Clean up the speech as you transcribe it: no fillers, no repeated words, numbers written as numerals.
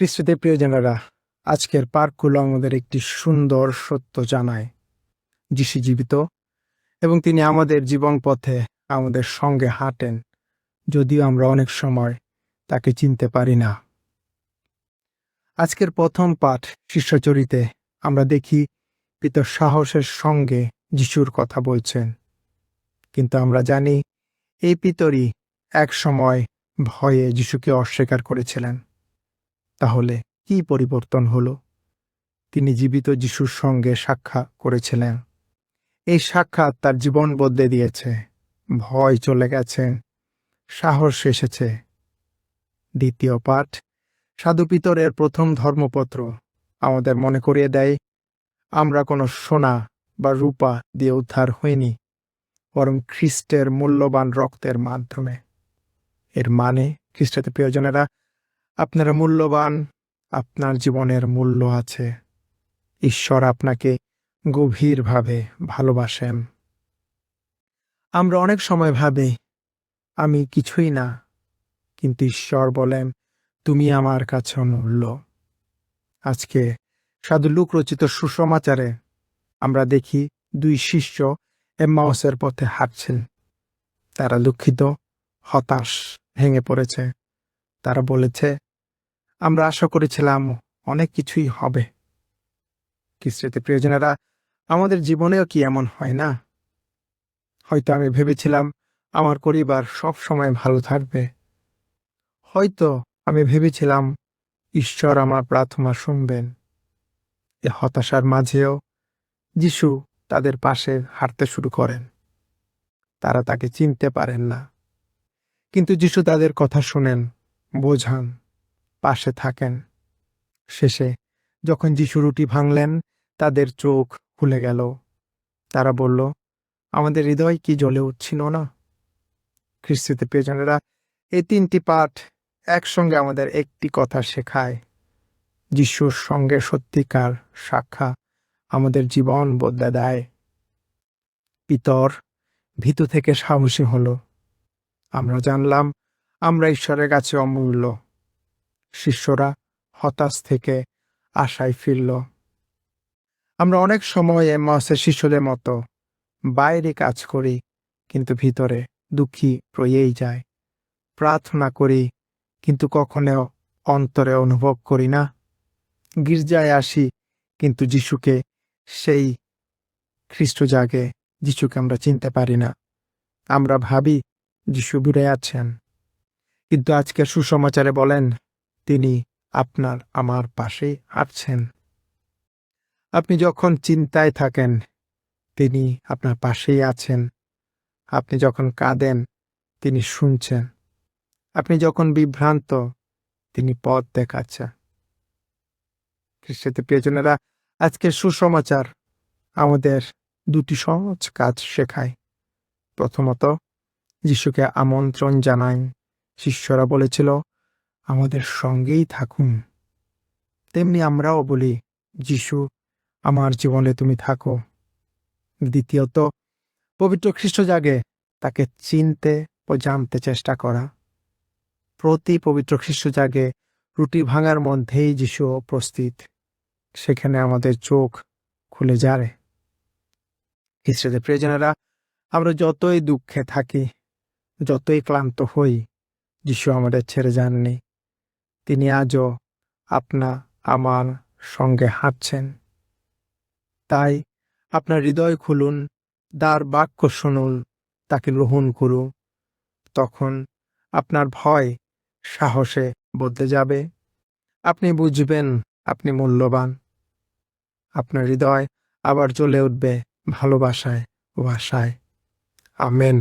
খ্রিস্টদের প্রিয়জনেরা, আজকের পার্কগুলো আমাদের একটি সুন্দর সত্য জানায়। যিশু জীবিত এবং তিনি আমাদের জীবন পথে আমাদের সঙ্গে হাঁটেন, যদিও আমরা অনেক সময় তাকে চিনতে পারি না। আজকের প্রথম পাঠ শিষ্যচরিতে আমরা দেখি পিতর সাহসের সঙ্গে যিশুর কথা বলছেন, কিন্তু আমরা জানি এই পিতরই এক সময় ভয়ে যিশুকে অস্বীকার করেছিলেন। তাহলে কি পরিবর্তন হলো? তিনি জীবিত যিশুর সঙ্গে সাক্ষাৎ করেছিলেন। এই সাক্ষাৎ তার জীবন বদলে দিয়েছে। ভয় চলে গেছে, সাহস এসেছে। দ্বিতীয় পাঠ সাধু পিতরের প্রথম ধর্মপত্র আমাদের মনে করিয়ে দেয়, আমরা কোনো সোনা বা রূপা দিয়ে উদ্ধার হইনি, বরং খ্রিস্টের মূল্যবান রক্তের মাধ্যমে। এর মানে, খ্রিস্টের প্রিয়জনেরা, আপনারা মূল্যবান, আপনার জীবনের মূল্য আছে। ঈশ্বর আপনাকে গভীরভাবে ভালোবাসেন। আমরা অনেক সময় ভাবি, আমি কিছুই না, কিন্তু ঈশ্বর বলেন, তুমি আমার কাছে অমূল্য। আজকে সাধু লূক রচিত সুসমাচারে আমরা দেখি দুই শিষ্য এম্মাউসের পথে হাঁটছেন। তারা দুঃখিত, হতাশ, ভেঙে পড়েছে। তারা বলেছে, আমরা আশা করেছিলাম অনেক কিছুই হবে। খ্রিস্টের প্রিয়জনেরা, আমাদের জীবনেও কি এমন হয় না? হয়তো আমি ভেবেছিলাম আমার পরিবার সব সময় ভালো থাকবে। হয়তো আমি ভেবেছিলাম ঈশ্বর আমার প্রার্থনা শুনবেন। এ হতাশার মাঝেও যিশু তাদের পাশে হাঁটতে শুরু করেন। তারা তাকে চিনতে পারেন না, কিন্তু যিশু তাদের কথা শুনেন, বোঝান, পাশে থাকেন। শেষে যখন যিশু রুটি ভাঙলেন, তাদের চোখ খুলে গেল। তারা বলল, আমাদের হৃদয় কি জ্বলে উঠছিল না? খ্রিস্টীয় প্রিয়জনেরা, এই তিনটি পাঠ একসঙ্গে আমাদের একটি কথা শেখায়, যিশুর সঙ্গে সত্যিকার সাক্ষাৎ আমাদের জীবন বদলে দেয়। পিতর ভীতু থেকে সাহসী হলো। আমরা জানলাম আমরা ঈশ্বরের কাছে অমূল্য। শিষ্যরা হতাশ থেকে আশায় ফিরল। আমরা অনেক সময় এম্মাউসের শিষ্যদের মতো বাইরে কাজ করি, কিন্তু ভিতরে দুঃখী রয়েই যায়। প্রার্থনা করি, কিন্তু কখনো অন্তরে অনুভব করি না। গির্জায় আসি, কিন্তু যিশুকে, সেই খ্রিস্ট জাগে, যিশুকে আমরা চিনতে পারি না। আমরা ভাবি যিশু দূরে আছেন, কিন্তু আজকে সুসমাচারে বলেন, তিনি আপনার আমার পাশে আছেন। আপনি যখন চিন্তায় থাকেন, তিনি আপনার পাশেই আছেন। আপনি যখন কাঁদেন, তিনি শুনছেন। আপনি যখন বিভ্রান্ত, তিনি পথ দেখাচ্ছেন। খ্রিস্টের প্রিয়জনেরা, আজকের সুসমাচার আমাদের দুটি সহজ কাজ শেখায়। প্রথমত, যিশুকে আমন্ত্রণ জানায়। শিষ্যরা বলেছিল, আমাদের সঙ্গেই থাকুন। তেমনি আমরাও বলি, যিশু, আমার জীবনে তুমি থাকো। দ্বিতীয়ত, পবিত্র খ্রিস্ট জাগে, তাকে চিনতে ও জানতে চেষ্টা করা। প্রতি পবিত্র খ্রিস্ট জাগে রুটি ভাঙার মধ্যেই যিশু উপস্থিত। সেখানে আমাদের চোখ খুলে যায়। খ্রিস্টদের প্রিয়জনেরা, আমরা যতই দুঃখে থাকি, যতই ক্লান্ত হই, যিশু আমাদের ছেড়ে যাননি। তিনি আজও আমার সঙ্গে হাঁটছেন। তাই আপনার হৃদয় খুলুন, তার বাক্য শুনুন, তাকে গ্রহণ করুন। তখন আপনার ভয় সাহসে বদলে যাবে। আপনি বুঝবেন আপনি মূল্যবান। আপনার হৃদয় আবার জ্বলে উঠবে ভালোবাসায় ও আশায়। আমেন।